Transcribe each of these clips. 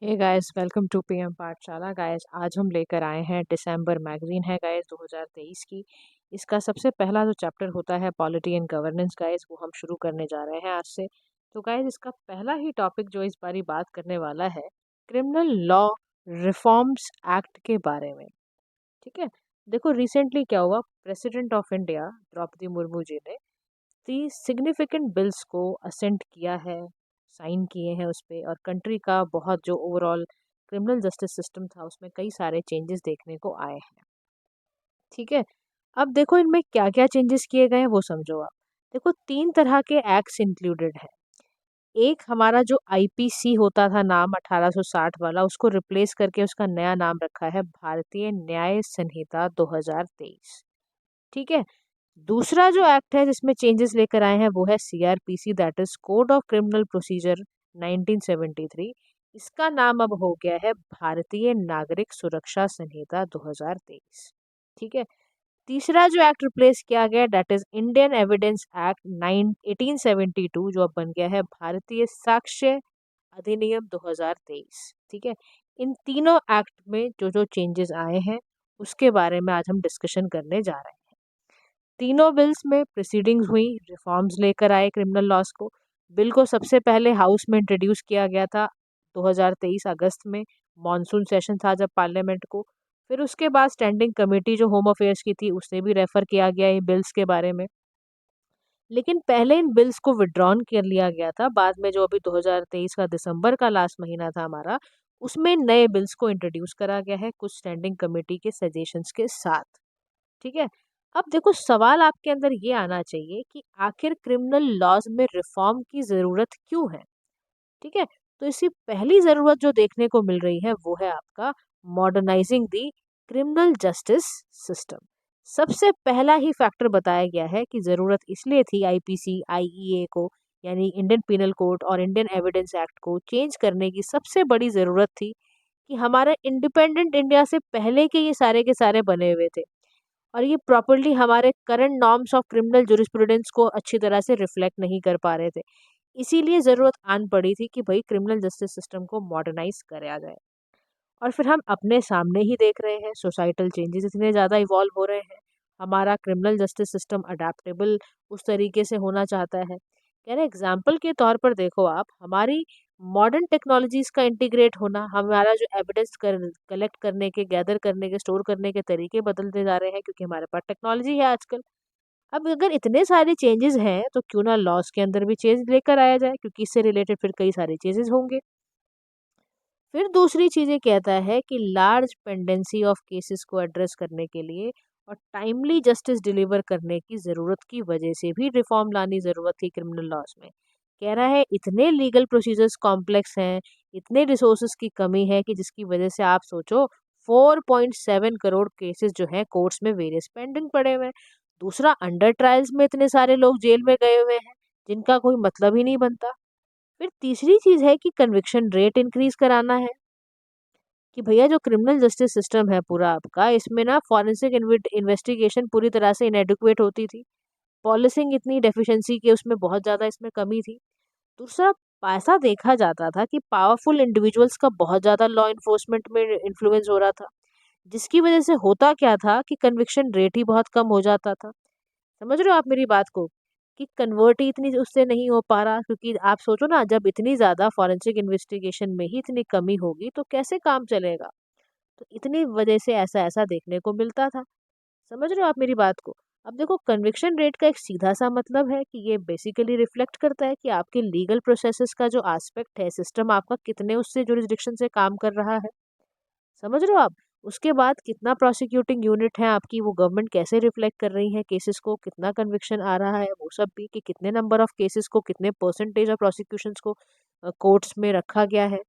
Hey guys, welcome to PM Pathshala. Guys, आज हम लेकर आए हैं दिसंबर मैगजीन है गाइस 2023 की। इसका सबसे पहला जो चैप्टर होता है पॉलिटी एंड गवर्नेंस गाइस, वो हम शुरू करने जा रहे हैं आज से। तो गाइस, इसका पहला ही टॉपिक जो इस बारी बात करने वाला है क्रिमिनल लॉ रिफॉर्म्स एक्ट के बारे में। ठीक है। देखो, रिसेंटली क्या हुआ, President of India Draupadi Murmu ji ने दी सिग्निफिकेंट बिल्स को असेंट किया है, साइन किए हैं उस पे, और कंट्री का बहुत जो ओवरऑल क्रिमिनल जस्टिस सिस्टम था उसमें कई सारे चेंजेस देखने को आए हैं। ठीक है। अब देखो इनमें क्या क्या चेंजेस किए गए हैं वो समझो आप। देखो, 3 तरह के एक्ट्स इंक्लूडेड है। एक हमारा जो आईपीसी होता था नाम 1860 वाला, उसको रिप्लेस करके उसका नया नाम रखा है भारतीय न्याय संहिता 2023। ठीक है। दूसरा जो एक्ट है जिसमें चेंजेस लेकर आए हैं वो है CrPC, that is code of criminal procedure 1973। इसका नाम अब हो गया है भारतीय नागरिक सुरक्षा संहिता 2023। ठीक है। तीसरा जो एक्ट रिप्लेस किया गया that is Indian evidence act 1872, जो अब बन गया है भारतीय साक्ष्य अधिनियम 2023। ठीक है। इन तीनों एक्ट में जो जो चेंजेस आए हैं उसके बारे में आज हम डिस्कशन करने जा रहे हैं। तीनों बिल्स में प्रोसीडिंग्स हुई, रिफॉर्म्स लेकर आए क्रिमिनल लॉज को। बिल को सबसे पहले हाउस में इंट्रोड्यूस किया गया था 2023 अगस्त में, मॉनसून सेशन था जब पार्लियामेंट को। फिर उसके बाद स्टैंडिंग कमेटी जो होम अफेयर्स की थी उसने भी रेफर किया गया इन बिल्स के बारे में। लेकिन पहले इन बिल्स को विड्रॉन कर लिया गया था, बाद में जो अभी 2023 का दिसंबर का लास्ट महीना था हमारा, उसमें नए बिल्स को इंट्रोड्यूस करा गया है कुछ स्टैंडिंग कमेटी के सजेशंस के साथ। ठीक है। अब देखो, सवाल आपके अंदर ये आना चाहिए कि आखिर क्रिमिनल लॉज में रिफॉर्म की जरूरत क्यों है। ठीक है। तो इसी पहली जरूरत जो देखने को मिल रही है वो है आपका modernising the criminal justice system. सबसे पहला ही फैक्टर बताया गया है कि जरूरत इसलिए थी आईपीसी आईईए को, यानी इंडियन पिनल कोड और इंडियन एविडेंस एक्ट को चेंज करने की सबसे बड़ी जरूरत थी कि हमारे इंडिपेंडेंट इंडिया से पहले के ये सारे बने हुए थे, और ये प्रॉपरली हमारे current norms of criminal jurisprudence को अच्छी तरह से रिफ्लेक्ट नहीं कर पा रहे थे। इसीलिए ज़रूरत आन पड़ी थी कि भाई क्रिमिनल जस्टिस सिस्टम को मॉडर्नाइज कराया जाए। और फिर हम अपने सामने ही देख रहे हैं, सोसाइटल चेंजेस इतने ज़्यादा इवॉल्व हो रहे हैं, हमारा क्रिमिनल जस्टिस सिस्टम अडेप्टेबल उस तरीके से होना चाहता है। यानी एग्जाम्पल के तौर पर देखो आप, हमारी मॉडर्न टेक्नोलॉजीज का इंटीग्रेट होना, हमारा जो एविडेंस कलेक्ट करने के, गैदर करने के, स्टोर करने के तरीके बदलते जा रहे हैं क्योंकि हमारे पास टेक्नोलॉजी है आजकल। अब अगर इतने सारे चेंजेस हैं तो क्यों ना लॉज के अंदर भी चेंज लेकर आया जाए, क्योंकि इससे रिलेटेड फिर कई सारे चेंजेस होंगे। फिर दूसरी चीज़ ये कहता है कि लार्ज पेंडेंसी ऑफ केसेस को एड्रेस करने के लिए और टाइमली जस्टिस डिलीवर करने की ज़रूरत की वजह से भी रिफॉर्म लानी ज़रूरत थी क्रिमिनल लॉज में। कह रहा है इतने लीगल प्रोसीजर्स कॉम्प्लेक्स हैं, इतने रिसोर्सेज की कमी है कि जिसकी वजह से आप सोचो 4.7 करोड़ केसेस जो हैं कोर्ट्स में वेरियस पेंडिंग पड़े हुए हैं। दूसरा, अंडर ट्रायल्स में इतने सारे लोग जेल में गए हुए हैं जिनका कोई मतलब ही नहीं बनता। फिर तीसरी चीज है कि कन्विक्शन रेट इंक्रीज कराना है, कि भैया जो क्रिमिनल जस्टिस सिस्टम है पूरा आपका, इसमें ना फॉरेंसिक इन्वेस्टिगेशन पूरी तरह से इनएडिक्वेट होती थी, पॉलिसिंग इतनी डेफिशिएंसी के उसमें बहुत ज़्यादा इसमें कमी थी। दूसरा, ऐसा देखा जाता था कि पावरफुल इंडिविजुअल्स का बहुत ज़्यादा लॉ इन्फोर्समेंट में इन्फ्लुएंस हो रहा था, जिसकी वजह से होता क्या था कि कन्विक्शन रेट ही बहुत कम हो जाता था। समझ रहे हो आप मेरी बात को, कि कन्वर्ट ही इतनी उससे नहीं हो पा रहा, क्योंकि आप सोचो ना, जब इतनी ज़्यादा फॉरेंसिक इन्वेस्टिगेशन में ही इतनी कमी होगी तो कैसे काम चलेगा। तो इतनी वजह से ऐसा ऐसा देखने को मिलता था। समझ रहे हो आप मेरी बात को। अब देखो, कन्विक्शन रेट का एक सीधा सा मतलब है कि ये बेसिकली रिफ्लेक्ट करता है कि आपके लीगल प्रोसेसेस का जो एस्पेक्ट है, सिस्टम आपका कितने उससे जुरिस्डिक्शन से काम कर रहा है। समझ रहे हो आप। उसके बाद कितना प्रोसिक्यूटिंग यूनिट है आपकी, वो गवर्नमेंट कैसे रिफ्लेक्ट कर रही है केसेस को, कितना कन्विक्शन आ रहा है, वो सब भी, कि कितने नंबर ऑफ केसेस को, कितने परसेंटेज ऑफ प्रोसिक्यूशंस को कोर्ट्स में रखा गया है।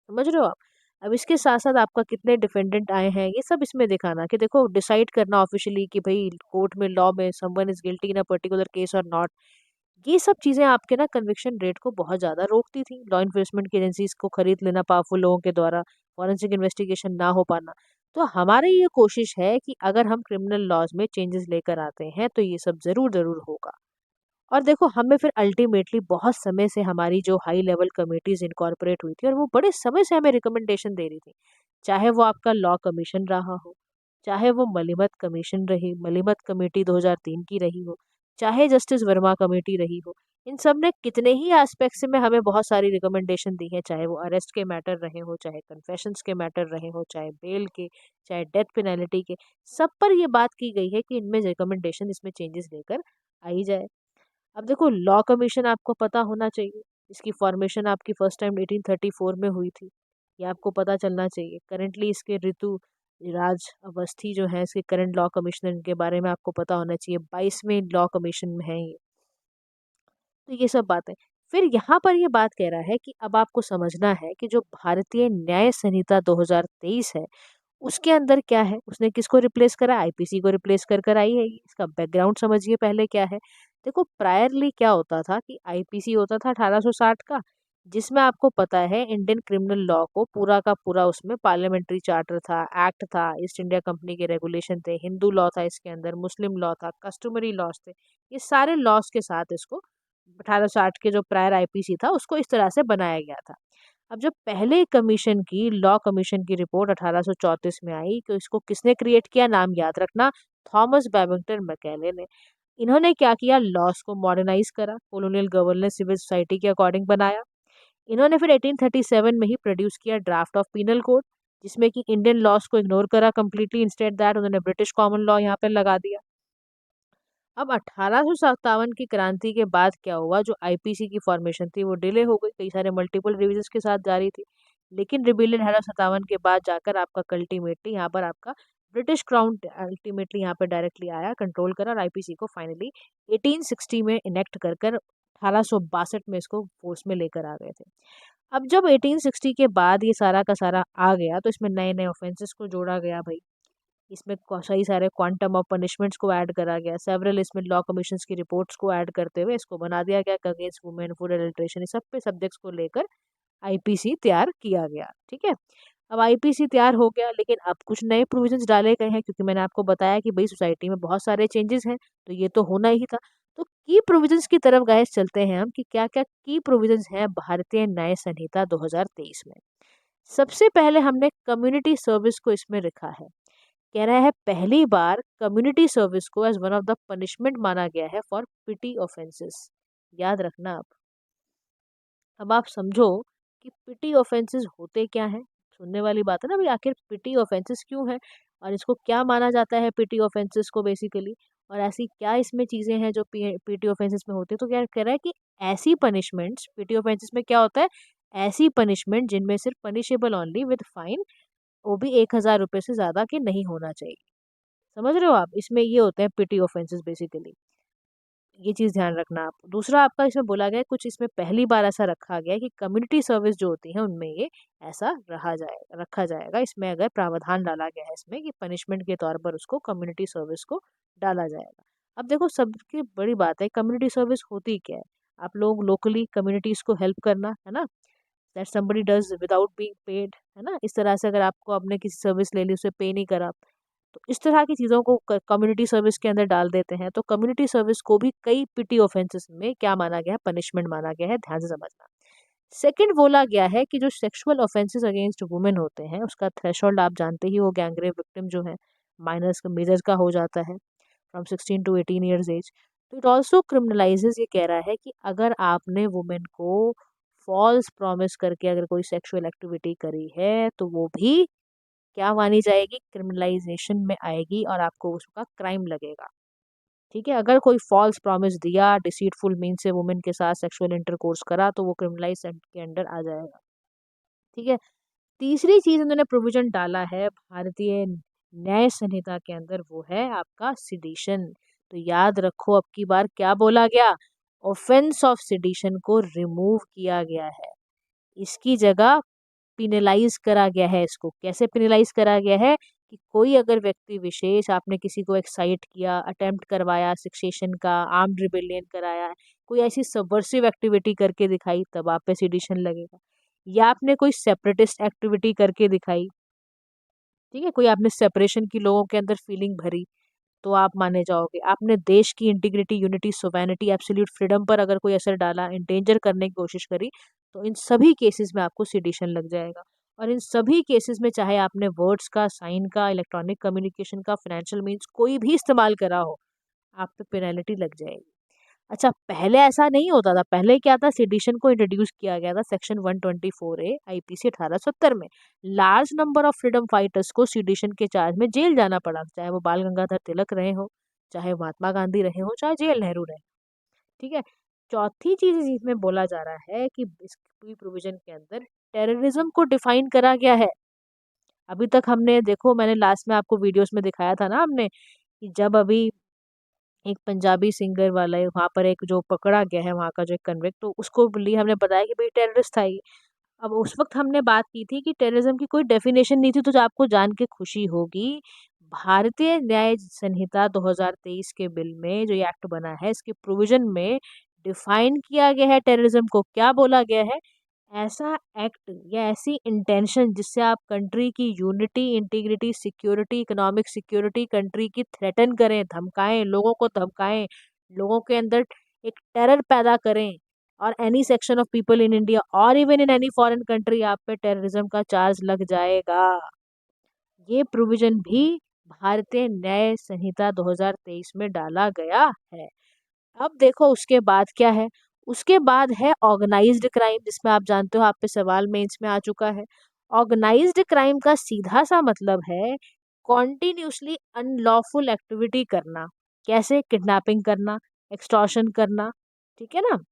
समझ रहे हो आप। अब इसके साथ साथ आपका कितने डिफेंडेंट आए हैं, ये सब इसमें दिखाना, कि देखो डिसाइड करना ऑफिशियली कि भाई कोर्ट में, लॉ में someone is guilty in a particular case और नॉट। ये सब चीज़ें आपके ना कन्विक्शन रेट को बहुत ज़्यादा रोकती थी। लॉ इन्फोर्समेंट की एजेंसीज को खरीद लेना पावरफुल लोगों के द्वारा, फॉरेंसिक इन्वेस्टिगेशन ना हो पाना। तो हमारी ये कोशिश है कि अगर हम क्रिमिनल लॉज में चेंजेस लेकर आते हैं तो ये सब ज़रूर ज़रूर होगा। और देखो हमें फिर अल्टीमेटली बहुत समय से हमारी जो हाई लेवल कमिटीज इनकॉर्पोरेट हुई थी और वो बड़े समय से हमें रिकमेंडेशन दे रही थी, चाहे वो आपका लॉ कमीशन रहा हो, चाहे वो मलिमत कमीशन रही, मलिमत कमेटी 2003 की रही हो, चाहे जस्टिस वर्मा कमेटी रही हो। इन सब ने कितने ही एस्पेक्ट्स में हमें बहुत सारी रिकमेंडेशन दी है, चाहे वो अरेस्ट के मैटर रहे हो, चाहे कन्फेशंस के मैटर रहे हो, चाहे बेल के, चाहे डेथ पेनल्टी के। सब पर ये बात की गई है कि इनमें रिकमेंडेशन, इसमें चेंजेस लेकर आई जाए। अब देखो लॉ कमीशन आपको पता होना चाहिए, इसकी फॉर्मेशन आपकी फर्स्ट टाइम 1834 में हुई थी, ये आपको पता चलना चाहिए। करेंटली इसके ऋतु राज अवस्थी जो है इसके करंट लॉ कमिश्नर, इनके बारे में आपको पता होना चाहिए। 22वें लॉ कमीशन में है ये। तो ये सब बातें, फिर यहाँ पर ये बात कह रहा है कि अब आपको समझना है कि जो भारतीय न्याय संहिता 2023 है उसके अंदर क्या है, उसने किसको रिप्लेस करा, आईपीसी को रिप्लेस कर कर आई है। इसका बैकग्राउंड समझिए पहले क्या है। देखो प्रायरली क्या होता था कि आईपीसी होता था 1860 का, जिसमें आपको पता है इंडियन क्रिमिनल लॉ को पूरा का पूरा, उसमें पार्लियामेंट्री चार्टर था, एक्ट था, ईस्ट इंडिया कंपनी के रेगुलेशन थे, हिंदू लॉ था इसके अंदर, मुस्लिम लॉ था, कस्टमरी लॉज थे। ये सारे लॉज के साथ इसको 1860 के जो प्रायर आईपीसी था उसको इस तरह से बनाया गया था। अब जब पहले कमीशन की, लॉ कमीशन की रिपोर्ट 1834 में आई, तो इसको किसने क्रिएट किया, नाम याद रखना, थॉमस बैबिंगटन मैकेले ने। इन्होंने क्या किया, लॉस को मॉडर्नाइज करा, कॉलोनियल गवर्नेंस सिविल सोसाइटी के अकॉर्डिंग बनाया। इन्होंने फिर 1837 में ही प्रोड्यूस किया ड्राफ्ट ऑफ पीनल कोड, जिसमें कि इंडियन लॉस को इग्नोर करा कंप्लीटली, इंस्टेड दैट उन्होंने ब्रिटिश कॉमन लॉ यहाँ पे लगा दिया। अब 1857 की क्रांति के बाद क्या हुआ, जो आईपीसी की फॉर्मेशन थी वो डिले हो गई, कई सारे मल्टीपल रिविजन्स के साथ जारी थी। लेकिन रिबेलियन 1857 के बाद जाकर आपका अल्टीमेटली यहाँ पर आपका ब्रिटिश क्राउन अल्टीमेटली यहाँ पर डायरेक्टली आया, कंट्रोल करा, और आईपीसी को फाइनली 1860 में इनेक्ट कर कर 1862 में इसको फोर्स में लेकर आ गए थे। अब जब 1860 के बाद ये सारा का सारा आ गया तो इसमें नए नए ऑफेंसेस को जोड़ा गया भाई, इसमें सही सारे क्वांटम ऑफ पनिशमेंट्स को ऐड करा गया, सेवरल इसमें लॉ कमीशंस की रिपोर्ट्स को ऐड करते हुए इसको बना दिया गया अगेंस्ट वुमेन, फूड एडल्ट्रेशन, इस सब पे सब्जेक्ट्स को लेकर आईपीसी तैयार किया गया। ठीक है, अब आईपीसी तैयार हो गया, लेकिन अब कुछ नए प्रोविजंस डाले गए हैं, क्योंकि मैंने आपको बताया कि भाई सोसाइटी में बहुत सारे चेंजेस हैं, तो ये तो होना ही था। तो की प्रोविजंस की तरफ गाइस चलते हैं हम कि क्या क्या की प्रोविजंस हैं भारतीय न्याय संहिता 2023 में। सबसे पहले हमने कम्युनिटी सर्विस को इसमें रखा है। कह रहा है पहली बार कम्युनिटी सर्विस को as one of the punishment माना गया है फॉर पिटी ऑफेंसेस। याद रखना आप। अब आप समझो कि पिटी ऑफेंसेस होते क्या हैं। सुनने वाली बात है ना भाई, आखिर पिटी ऑफेंसेस क्यों है और इसको क्या माना जाता है पिटी ऑफेंसेस को बेसिकली, और ऐसी क्या इसमें चीजें हैं जो पीटी ऑफेंसेस में होती है। तो क्या कह रहा है कि ऐसी पनिशमेंट्स पीटी ऑफेंसेस में क्या होता है, ऐसी पनिशमेंट जिनमें सिर्फ पनिशेबल ओनली विद फाइन, वो भी 1000 रुपये से ज्यादा के नहीं होना चाहिए। समझ रहे हो आप, इसमें ये होते हैं पिटी ऑफेंसेस बेसिकली। ये चीज़ ध्यान रखना आप। दूसरा आपका इसमें बोला गया है, कुछ इसमें पहली बार ऐसा रखा गया है कि कम्युनिटी सर्विस जो होती है उनमें ये ऐसा रखा जाएगा। इसमें अगर प्रावधान डाला गया है इसमें कि पनिशमेंट के तौर पर उसको कम्युनिटी सर्विस को डाला जाएगा। अब देखो सबकी बड़ी बात है, कम्युनिटी सर्विस होती क्या है, आप लोग लोकली कम्युनिटीज को हेल्प करना, है ना, that somebody does without being paid, है ना, इस तरह से अगर आपको आपने किसी सर्विस ले ली उसे पे नहीं करा, तो इस तरह की चीज़ों को कम्युनिटी सर्विस के अंदर डाल देते हैं। तो कम्युनिटी सर्विस को भी कई पिटी ऑफेंसेस में क्या माना गया है, पनिशमेंट माना गया है, ध्यान से समझना। सेकंड बोला गया है कि जो सेक्सुअल ऑफेंसेस अगेंस्ट वुमेन होते हैं उसका थ्रेशोल्ड आप जानते ही हो, गैंगरेप विक्टिम जो है माइनर्स का मेजर का हो जाता है फ्रॉम 16 टू 18 ईयर्स एज। तो इट ऑल्सो क्रिमिनलाइजेज, ये कह रहा है कि अगर आपने वुमेन को फॉल्स प्रॉमिस करके अगर कोई सेक्सुअल एक्टिविटी करी है तो वो भी क्या मानी जाएगी, क्रिमिनलाइजेशन में आएगी और आपको उसका क्राइम लगेगा। ठीक है, अगर कोई फॉल्स प्रॉमिस दिया, डिसीटफुल मीन से वुमेन के साथ सेक्सुअल इंटरकोर्स करा तो वो क्रिमिनलाइज के अंडर आ जाएगा। ठीक है, तीसरी चीज उन्होंने प्रोविजन डाला है भारतीय न्याय संहिता के अंदर, वो है आपका सिडिशन। तो याद रखो अब की बार क्या बोला गया, ऑफेंस ऑफ सिडिशन को रिमूव किया गया है, इसकी जगह पिनलाइज करा गया है। इसको कैसे पिनलाइज करा गया है कि कोई अगर व्यक्ति विशेष, आपने किसी को एक्साइट किया, अटेम्प्ट करवाया सिक्सेशन का, आर्म्ड रिबेलियन कराया, कोई ऐसी सबवर्सिव एक्टिविटी करके दिखाई, तब आप पे सिडिशन लगेगा। या आपने कोई सेपरेटिस्ट एक्टिविटी करके दिखाई, ठीक है, कोई आपने सेपरेशन की लोगों के अंदर फीलिंग भरी, तो आप माने जाओगे। आपने देश की integrity, unity, sovereignty, absolute freedom पर अगर कोई असर डाला, इंडेंजर करने की कोशिश करी, तो इन सभी केसेस में आपको सिडिशन लग जाएगा। और इन सभी केसेस में चाहे आपने वर्ड्स का, साइन का, इलेक्ट्रॉनिक कम्युनिकेशन का, फाइनेंशियल मीन्स कोई भी इस्तेमाल करा हो, आप पे पेनल्टी लग जाएगी। अच्छा, पहले ऐसा नहीं होता था। पहले क्या था, सेडिशन को इंट्रोड्यूस किया गया था सेक्शन 124A आईपीसी 1870 में। Large number of freedom fighters को सेडिशन के चार्ज में जेल जाना पड़ा, चाहे वो बाल गंगाधर तिलक रहे हो, चाहे महात्मा गांधी रहे हो, चाहे जेल नेहरू रहे। ठीक है। चौथी चीज जिसमें बोला जा रहा है कि इस पूरी प्रोविजन के अंदर टेररिज्म को डिफाइन करा गया है। अभी तक हमने देखो, मैंने लास्ट में आपको वीडियोस में दिखाया था ना हमने, कि जब अभी एक पंजाबी सिंगर वाला है वहाँ पर, एक जो पकड़ा गया है वहाँ का जो एक कन्विक्ट, तो उसको लिए हमने बताया कि भाई टेररिस्ट था ये। अब उस वक्त हमने बात की थी कि टेररिज्म की कोई डेफिनेशन नहीं थी, तो जो आपको जान के खुशी होगी, भारतीय न्याय संहिता 2023 के बिल में जो ये एक्ट बना है, इसके प्रोविजन में डिफाइन किया गया है टेररिज्म को। क्या बोला गया है, ऐसा एक्ट या ऐसी इंटेंशन जिससे आप कंट्री की unity, integrity, security, economic security country की थ्रेटन करें, धमकाएं, लोगों को धमकाएं, लोगों के अंदर एक टेरर पैदा करें, और any section of people in India और even in any foreign country, आप पे टेररिज्म का चार्ज लग जाएगा। ये प्रोविजन भी भारतीय न्याय संहिता 2023 में डाला गया है। अब देखो उसके बाद क्या है, उसके बाद है ऑर्गेनाइज्ड क्राइम, जिसमें आप जानते हो, आप पे सवाल मेंस में आ चुका है। ऑर्गेनाइज्ड क्राइम का सीधा सा मतलब है कॉन्टिन्यूसली अनलॉफुल एक्टिविटी करना। कैसे, किडनैपिंग करना, एक्सटॉर्शन करना, ठीक है ना,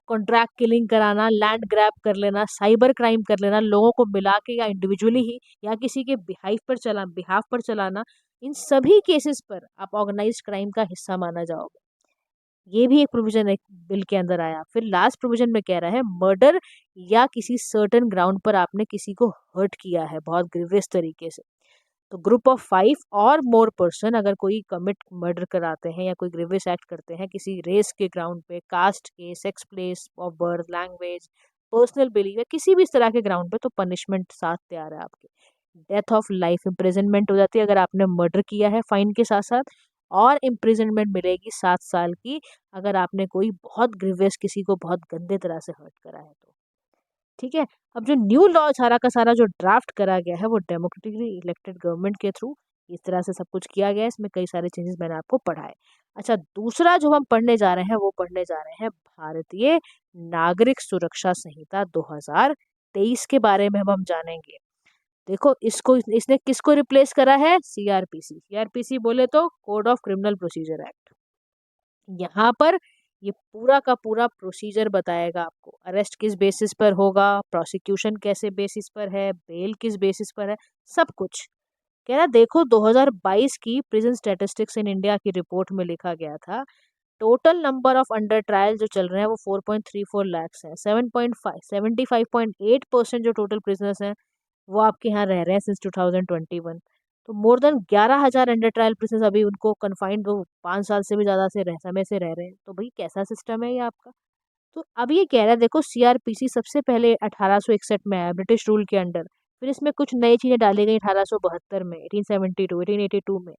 कॉन्ट्रैक्ट किलिंग कराना, लैंड ग्रैब कर लेना, साइबर क्राइम कर लेना, लोगों को मिला के या इंडिविजुअली ही या किसी के बिहाफ पर चलाना, इन सभी केसेस पर आप ऑर्गेनाइज्ड क्राइम का हिस्सा माना जाओगे। ये भी एक प्रोविजन एक बिल के अंदर आया। फिर लास्ट प्रोविजन में कह रहा है मर्डर या किसी सर्टेन ग्राउंड पर आपने किसी को हर्ट किया है बहुत ग्रीवियस तरीके से, तो ग्रुप ऑफ 5 और मोर पर्सन अगर कोई कमिट मर्डर कराते हैं या कोई ग्रीवियस एक्ट करते हैं किसी रेस के ग्राउंड पे, कास्ट के, sex, place of birth, language, personal belief या किसी भी इस तरह के ग्राउंड पे, तो पनिशमेंट साथ तैयार है आपके। डेथ ऑफ लाइफ इम्प्रिजनमेंट हो जाती है अगर आपने मर्डर किया है फाइन के साथ साथ, और इम्प्रिजनमेंट मिलेगी 7 साल की अगर आपने कोई बहुत ग्रीवियस किसी को बहुत गंदे तरह से हर्ट करा है तो। ठीक है। अब जो न्यू लॉ सारा का सारा जो ड्राफ्ट करा गया है वो डेमोक्रेटिकली इलेक्टेड गवर्नमेंट के थ्रू इस तरह से सब कुछ किया गया है। इसमें कई सारे चेंजेस मैंने आपको पढ़ाए। अच्छा, दूसरा जो हम पढ़ने जा रहे हैं वो पढ़ने जा रहे हैं भारतीय नागरिक सुरक्षा संहिता 2023 के बारे में हम जानेंगे। देखो, इसको इसने किसको रिप्लेस करा है, सीआरपीसी। सीआरपीसी बोले तो code of criminal procedure act. यहाँ पर ये पूरा का पूरा प्रोसीजर बताएगा आपको, अरेस्ट किस बेसिस पर होगा, प्रोसिक्यूशन कैसे बेसिस पर है, बेल किस बेसिस पर है, सब कुछ कह रहा। देखो 2022 की प्रिजन स्टैटिस्टिक्स इन इंडिया की रिपोर्ट में लिखा गया था, total number of under trial जो चल रहे हैं वो 4.34 लाख है। 75.8% जो टोटल प्रिजनर्स हैं वो आपके यहाँ रह रहे हैं सिंस 2021। तो more than 11,000 under trial prisoners अभी उनको कन्फाइंड, वो 5 साल से भी ज़्यादा से समय से रह रहे हैं। तो भाई कैसा सिस्टम है ये आपका। तो अब ये कह रहा है, देखो सीआरपीसी सबसे पहले 1861 में आया ब्रिटिश रूल के अंडर, फिर इसमें कुछ नई चीज़ें डाली गई 1872 में, 1872, 1882 में,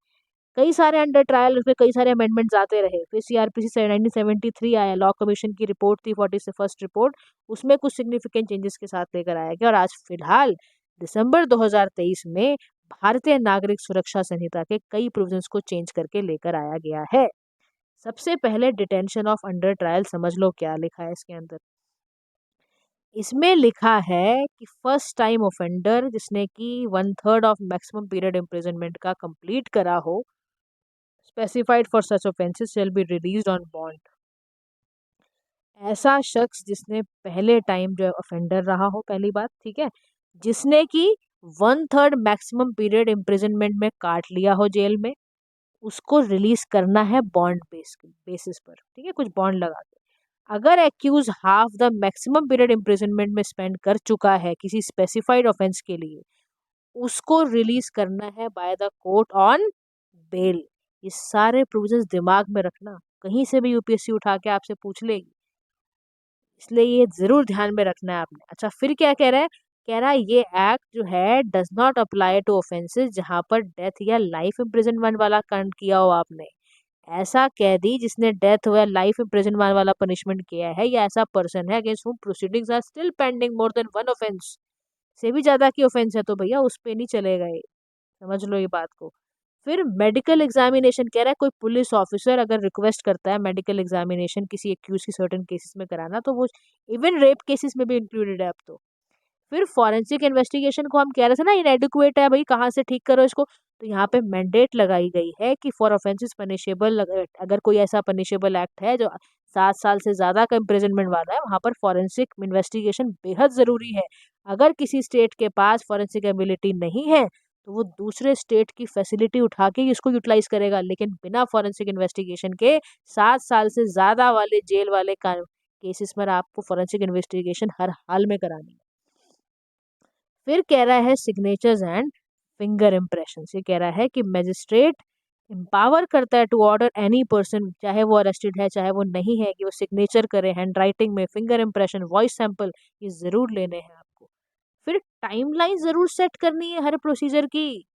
कई सारे अंडर ट्रायल, उसमें कई सारे अमेंडमेंट्स आते रहे। फिर सीआरपीसी 1973 आया, लॉ कमीशन की रिपोर्ट थी 41st रिपोर्ट, उसमें कुछ सिग्निफिकेंट चेंजेस के साथ लेकर आया गया, और आज फिलहाल दिसंबर 2023 में भारतीय नागरिक सुरक्षा संहिता के कई प्रोविजंस को चेंज करके लेकर आया गया है। सबसे पहले डिटेंशन ऑफ अंडर ट्रायल समझ लो क्या लिखा है इसके अंदर। इसमें लिखा है कि फर्स्ट टाइम ऑफेंडर जिसने कि 1/3 ऑफ मैक्सिमम पीरियड इम्प्रिजनमेंट का कंप्लीट करा हो, specified for such offences shall be released on bond. ऐसा शख्स जिसने पहले टाइम जो ऑफेंडर रहा हो, पहली बात, ठीक है, जिसने कि 1/3 मैक्सिमम पीरियड इम्प्रिजनमेंट में काट लिया हो जेल में, उसको रिलीज करना है बॉन्ड बेसिस पर, ठीक है, कुछ बॉन्ड लगा के। अगर accused half the maximum period imprisonment में स्पेंड कर चुका है किसी स्पेसिफाइड ऑफेंस के लिए, उसको रिलीज करना है by the court on bail. ये सारे प्रोविजंस दिमाग में रखना, कहीं से भी यूपीएससी उठा के आपसे पूछ लेगी, इसलिए ये जरूर ध्यान में रखना है आपने। अच्छा, फिर क्या कह रहा है, कह रहा है ये एक्ट जो है does not apply to offences जहां पर डेथ या लाइफ इम्प्रिजनमेंट वाला कांड किया हो आपने। ऐसा कैदी जिसने डेथ या लाइफ इम्प्रिजनमेंट वाला पनिशमेंट किया है या ऐसा पर्सन है against whom proceedings are still pending more than one offence, से भी ज्यादा की ऑफेंस है तो भैया उस पे नहीं चलेगा ये। समझ लो ये बात को। फिर मेडिकल एग्जामिनेशन कह रहा है कोई पुलिस ऑफिसर अगर रिक्वेस्ट करता है मेडिकल एग्जामिनेशन किसी एक्यूज की सर्टेन केसेस में कराना तो वो इवन रेप केसेस में भी इंक्लूडेड है अब तो। फिर फॉरेंसिक इन्वेस्टिगेशन को हम कह रहे थे ना इनएडिक्वेट है भाई, कहाँ से ठीक करो इसको। तो यहाँ पे मैंडेट लगाई गई है कि फॉर ऑफेंसेस पनिशेबल, अगर कोई ऐसा पनिशेबल एक्ट है जो 7 साल से ज्यादा का इम्प्रिजनमेंट वाला है वहां पर फॉरेंसिक इन्वेस्टिगेशन बेहद जरूरी है। अगर किसी स्टेट के पास फॉरेंसिक एबिलिटी नहीं है तो वो दूसरे स्टेट की फैसिलिटी उठा के ही इसको यूटिलाइज करेगा, लेकिन बिना फॉरेंसिक इन्वेस्टिगेशन के 7 साल से ज्यादा वाले जेल वाले केसेस में आपको फॉरेंसिक इन्वेस्टिगेशन हर हाल में करानी है। फिर कह रहा है सिग्नेचर्स एंड फिंगर इम्प्रेशन। ये कह रहा है कि मजिस्ट्रेट एम्पावर करता है टू ऑर्डर एनी पर्सन, चाहे वो अरेस्टेड है चाहे वो नहीं है, कि वो सिग्नेचर करे हैंड राइटिंग में, फिंगर इम्प्रेशन, वॉइस सैंपल, ये जरूर लेने हैं आपको। फिर टाइमलाइन जरूर सेट करनी है हर प्रोसीजर की।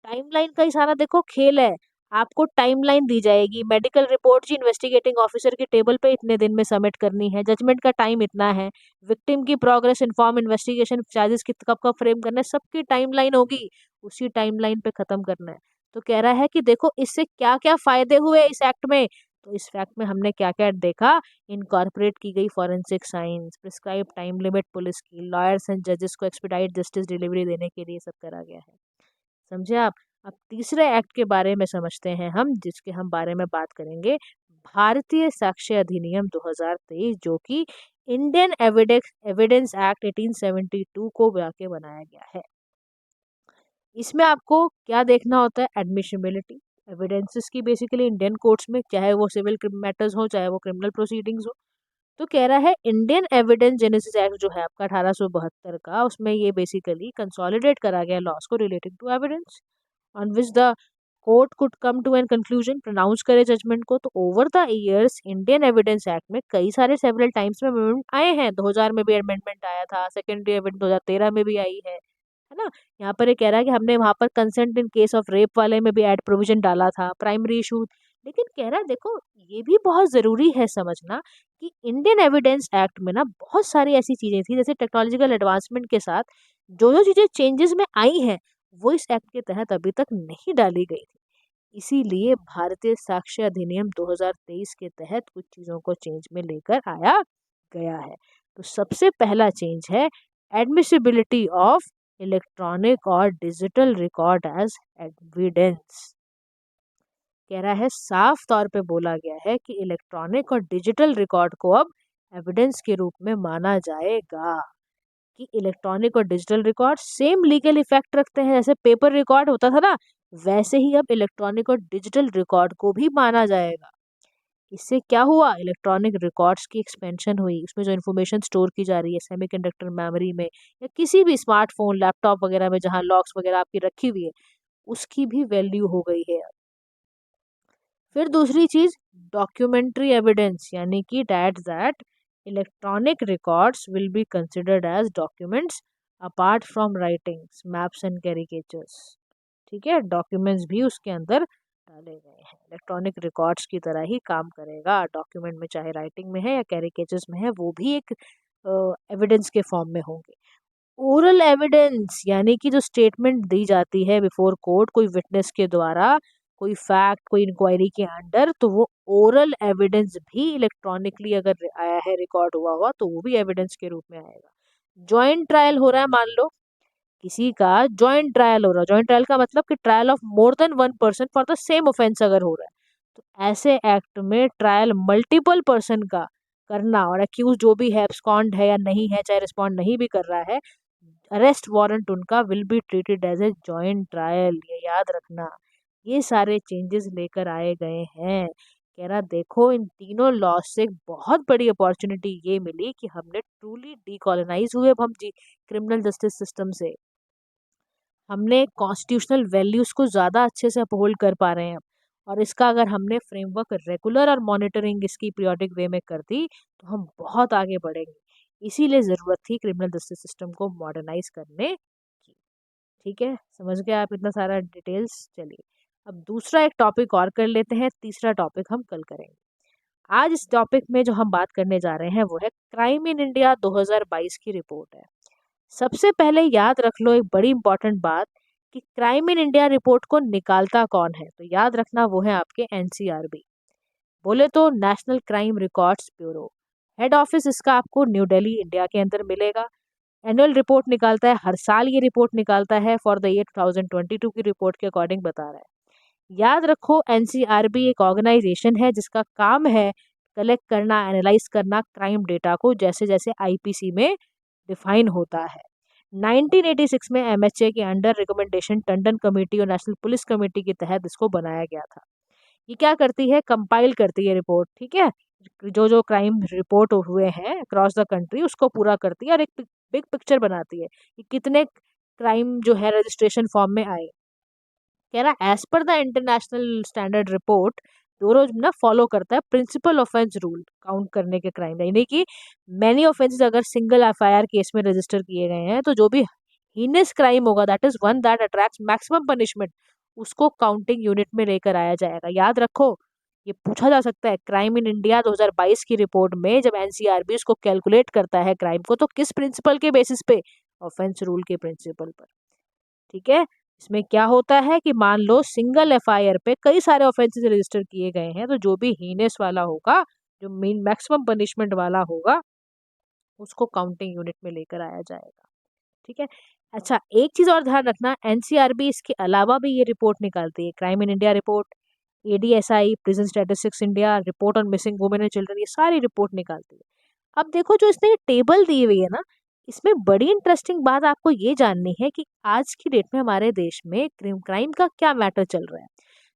टाइमलाइन का ही सारा देखो खेल है। आपको टाइमलाइन दी जाएगी, मेडिकल रिपोर्ट जी इन्वेस्टिगेटिंग ऑफिसर के टेबल पे इतने दिन में सबमिट करनी है, जजमेंट का टाइम इतना है, विक्टिम की प्रोग्रेस इन्फॉर्म, इन्वेस्टिगेशन चार्जेस कब कब फ्रेम करना है, सबकी टाइमलाइन होगी, उसी टाइमलाइन पे खत्म करना है। तो कह रहा है कि देखो इससे क्या क्या फायदे हुए इस एक्ट में। तो इस फैक्ट में हमने क्या क्या देखा, इनकॉर्पोरेट की गई forensic science, prescribe time limit police की, लॉयर्स एंड जजेस को एक्सपीडाइट जस्टिस डिलीवरी देने के लिए सब करा गया है। समझे आप। अब तीसरे एक्ट के बारे में समझते हैं हम, जिसके हम बारे में बात करेंगे, भारतीय साक्ष्य अधिनियम 2023, जो कि इंडियन एविडेंस एक्ट 1872 को जाके बनाया गया है। इसमें आपको क्या देखना होता है, एडमिशिबिलिटी एविडेंसेस की बेसिकली इंडियन कोर्ट्स में, चाहे वो सिविल मैटर्स हो चाहे वो क्रिमिनल प्रोसीडिंग्स हो। तो कह रहा है इंडियन एविडेंस जेनेसिस एक्ट जो है आपका 1872 का, उसमें ये बेसिकली कंसोलिडेट करा गया लॉस को relating to evidence on which the court could come to an conclusion, pronounce करे जजमेंट को। तो over the years Indian evidence act में कई सारे सेवरल टाइम्स में अमेंडमेंट आए हैं। 2000 में भी अमेंडमेंट आया था, सेकेंडरी एविडेंस 2013 में भी आई है ना। यहाँ पर ये कह रहा है कि हमने वहां पर consent in case of rape वाले में भी एड प्रोविजन डाला था, प्राइमरी इशू। लेकिन कह रहा है देखो ये भी बहुत जरूरी है समझना कि इंडियन एविडेंस एक्ट में ना बहुत सारी ऐसी चीजें थी, जैसे टेक्नोलॉजिकल एडवांसमेंट के साथ जो जो चीजें चेंजेस में आई हैं वो इस एक्ट के तहत अभी तक नहीं डाली गई थी। इसीलिए भारतीय साक्ष्य अधिनियम 2023 के तहत कुछ चीजों को चेंज में लेकर आया गया है। तो सबसे पहला चेंज है एडमिसिबिलिटी ऑफ इलेक्ट्रॉनिक और डिजिटल रिकॉर्ड एज एविडेंस। कह रहा है साफ तौर पे बोला गया है कि इलेक्ट्रॉनिक और डिजिटल रिकॉर्ड को अब एविडेंस के रूप में माना जाएगा, कि इलेक्ट्रॉनिक और digital record same legal effect रखते हैं, जैसे पेपर रिकॉर्ड होता था ना, वैसे ही अब इलेक्ट्रॉनिक और डिजिटल रिकॉर्ड को भी माना जाएगा। इससे क्या हुआ, इलेक्ट्रॉनिक रिकॉर्ड्स की एक्सपेंशन हुई, उसमें जो इन्फॉर्मेशन स्टोर की जा रही है सेमीकंडक्टर मेमोरी में या किसी भी स्मार्टफोन लैपटॉप वगैरह में जहाँ लॉक्स वगैरह आपकी रखी हुई है, उसकी भी वैल्यू हो गई है। फिर दूसरी चीज डॉक्यूमेंट्री एविडेंस, यानी कि that electronic records will be considered as documents apart from writings, maps and caricatures. ठीक है, डॉक्यूमेंट्स भी उसके अंदर डाले गए हैं, इलेक्ट्रॉनिक रिकॉर्ड्स की तरह ही काम करेगा। डॉक्यूमेंट में चाहे राइटिंग में है या कैरिकेचर्स में है, वो भी एक एविडेंस के फॉर्म में होंगे। ओरल एविडेंस, यानी कि जो स्टेटमेंट दी जाती है बिफोर कोर्ट कोई विटनेस के द्वारा, कोई फैक्ट कोई इंक्वायरी के अंडर, तो वो ओरल एविडेंस भी इलेक्ट्रॉनिकली अगर आया है, रिकॉर्ड हुआ हुआ, तो वो भी एविडेंस के रूप में आएगा। जॉइंट ट्रायल हो रहा है, मान लो किसी का जॉइंट ट्रायल हो रहा है, जॉइंट ट्रायल का मतलब कि trial of more than one person for the same offence अगर हो रहा है, तो ऐसे एक्ट में ट्रायल मल्टीपल पर्सन का करना, और अक्यूज जो भी है एब्सकॉन्ड है या नहीं है, चाहे रिस्पॉन्ड नहीं भी कर रहा है, अरेस्ट वारंट उनका will be treated as a joint trial, ये याद रखना। ये सारे चेंजेस लेकर आए गए हैं। कह रहा देखो इन तीनों लॉ से एक बहुत बड़ी अपॉर्चुनिटी ये मिली कि हमने ट्रूली डीकॉलोनाइज हुए अब हम जी क्रिमिनल जस्टिस सिस्टम से, हमने कॉन्स्टिट्यूशनल वैल्यूज को ज़्यादा अच्छे से अपहोल्ड कर पा रहे हैं अब। और इसका अगर हमने फ्रेमवर्क रेगुलर और मॉनिटरिंग इसकी पीरियोडिक वे में कर दी तो हम बहुत आगे बढ़ेंगे। इसीलिए ज़रूरत थी क्रिमिनल जस्टिस सिस्टम को मॉडर्नाइज करने की। ठीक है, समझ गए आप इतना सारा डिटेल्स। चलिए अब दूसरा एक टॉपिक और कर लेते हैं, तीसरा टॉपिक हम कल करेंगे। आज इस टॉपिक में जो हम बात करने जा रहे हैं वो है क्राइम इन इंडिया 2022 की रिपोर्ट है। सबसे पहले याद रख लो एक बड़ी इंपॉर्टेंट बात कि क्राइम इन इंडिया रिपोर्ट को निकालता कौन है, तो याद रखना वो है आपके एनसीआरबी, बोले तो national crime records bureau. Head office इसका आपको न्यू दिल्ली इंडिया के अंदर मिलेगा। एनुअल रिपोर्ट निकालता है, हर साल ये रिपोर्ट निकालता है, फॉर द ईयर 2022 की रिपोर्ट के अकॉर्डिंग बता रहा है। याद रखो एनसीआरबी एक ऑर्गेनाइजेशन है जिसका काम है कलेक्ट करना, एनालाइज करना क्राइम डेटा को, जैसे जैसे आईपीसी में डिफाइन होता है। 1986 में एमएचए के अंडर रिकमेंडेशन टंडन कमेटी और नेशनल पुलिस कमेटी के तहत इसको बनाया गया था। ये क्या करती है, कंपाइल करती है रिपोर्ट, ठीक है, जो जो क्राइम रिपोर्ट हुए हैं अक्रॉस द कंट्री उसको पूरा करती है और एक बिग पिक्चर बनाती है कि कितने क्राइम जो है रजिस्ट्रेशन फॉर्म में आए। कह रहा as per the international standard report bureau ना फॉलो करता है प्रिंसिपल ऑफेंस रूल काउंट करने के क्राइम, यानी कि मैनी ऑफेंसेस अगर सिंगल एफआईआर केस में रजिस्टर किए गए हैं तो जो भी हीनस क्राइम होगा that is one that attracts maximum punishment, उसको काउंटिंग यूनिट में लेकर आया जाएगा। याद रखो ये पूछा जा सकता है क्राइम इन इंडिया 2022 की रिपोर्ट में जब एनसीआरबी उसको कैलकुलेट करता है क्राइम को तो किस प्रिंसिपल के बेसिस पे, ऑफेंस रूल के प्रिंसिपल पर। ठीक है, इसमें क्या होता है कि मान लो सिंगल एफआईआर पे कई सारे ऑफेंसेस रजिस्टर किए गए हैं तो जो भी हीनेस वाला होगा, जो मीन मैक्सिमम पनिशमेंट वाला होगा, उसको काउंटिंग यूनिट में लेकर आया जाएगा। ठीक है, अच्छा एक चीज और ध्यान रखना, एनसीआरबी इसके अलावा भी ये रिपोर्ट निकालती है, crime in India report, ADSI, prison statistics India, report on missing women and children, ये सारी रिपोर्ट निकालती है। अब देखो जो इसने टेबल दी हुई है ना, इसमें बड़ी इंटरेस्टिंग बात आपको ये जाननी है कि आज की डेट में हमारे देश में क्राइम का क्या मैटर चल रहा है।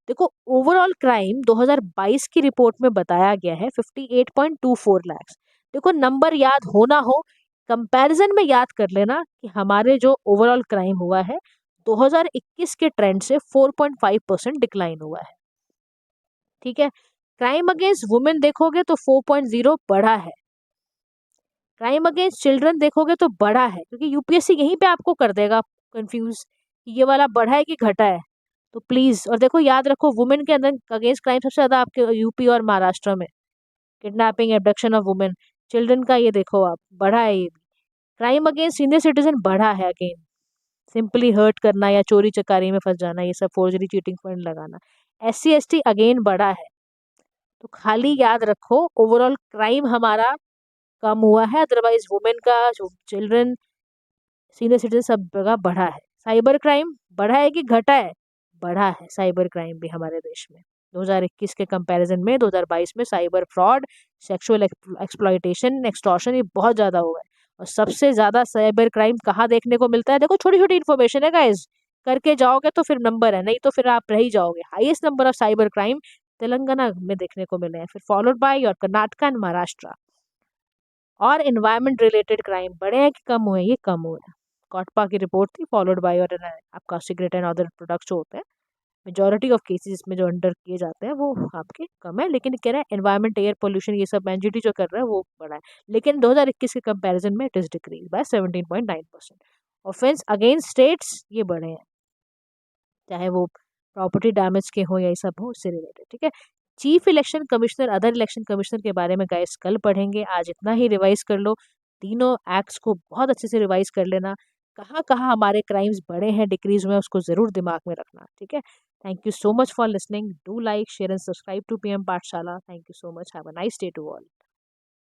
देखो ओवरऑल क्राइम 2022 की रिपोर्ट में बताया गया है 58.24 लाख। देखो नंबर याद हो ना हो, कंपैरिजन में याद कर लेना कि हमारे जो ओवरऑल क्राइम हुआ है 2021 के ट्रेंड से 4.5% डिक्लाइन हुआ है। ठीक है, क्राइम अगेंस्ट वुमेन देखोगे तो 4.0 बढ़ा है, क्राइम अगेंस्ट चिल्ड्रन देखोगे तो बढ़ा है, क्योंकि यूपीएससी यहीं पे आपको कर देगा कंफ्यूज कि ये वाला बढ़ा है कि घटा है। तो प्लीज, और देखो याद रखो वुमेन के अंदर अगेंस्ट क्राइम सबसे ज्यादा आपके यूपी और महाराष्ट्र में, kidnapping, abduction of women, children का ये देखो आप बढ़ा है। ये भी क्राइम अगेंस्ट सीनियर सिटीजन बढ़ा है, अगेन सिंपली हर्ट करना या चोरी चकारी में फंस जाना, ये सब फोर्जरी, चीटिंग, फंड लगाना। एससी एसटी अगेन बढ़ा है। तो खाली याद रखो ओवरऑल क्राइम हमारा कम हुआ है, अदरवाइज वुमेन का, जो चिल्ड्रन, सीनियर सिटीजन सब जगह बढ़ा है। साइबर क्राइम बढ़ा है कि घटा है, बढ़ा है साइबर क्राइम भी हमारे देश में। 2021 के कंपैरिजन में 2022 में cyber fraud, sexual exploitation, extortion ये बहुत ज़्यादा हुआ है। और सबसे ज़्यादा साइबर क्राइम कहाँ देखने को मिलता है, देखो छोटी छोटी इन्फॉर्मेशन है गाइज, करके जाओगे तो फिर नंबर है, नहीं तो फिर आप रह ही जाओगे। Highest number of cyber crime Telangana में देखने को मिले हैं, फिर followed by your Karnataka and Maharashtra. और एनवायरमेंट रिलेटेड क्राइम बढ़े हैं कि कम हुए, ये कम हुए हैं। कॉटपा की रिपोर्ट थी, फॉलोड बाय और आपका सिगरेट एंड अदर प्रोडक्ट्स जो होते हैं, मेजॉरिटी ऑफ केसेस में जो अंडर किए जाते हैं वो आपके कम है, लेकिन कह रहा है एनवायरमेंट, एयर पोल्यूशन, ये सब एनजीटी जो कर रहा है वो बढ़ा है। लेकिन 2021 के कंपैरिजन में it is decrease by 17.9%। Offence against states ये बढ़े हैं, चाहे वो प्रॉपर्टी डैमेज के हो या ये सब हो, उससे रिलेटेड। ठीक है, chief election commissioner, other election commissioner के बारे में गाइस कल पढ़ेंगे, आज इतना ही रिवाइज कर लो, तीनों एक्ट्स को बहुत अच्छे से रिवाइज कर लेना, कहाँ कहाँ हमारे क्राइम्स बढ़े हैं, डिक्रीज हुए हैं, उसको जरूर दिमाग में रखना। ठीक है, thank you so much for listening, do like, share and subscribe to PM Pathshala. Thank you so much, have a nice day to all.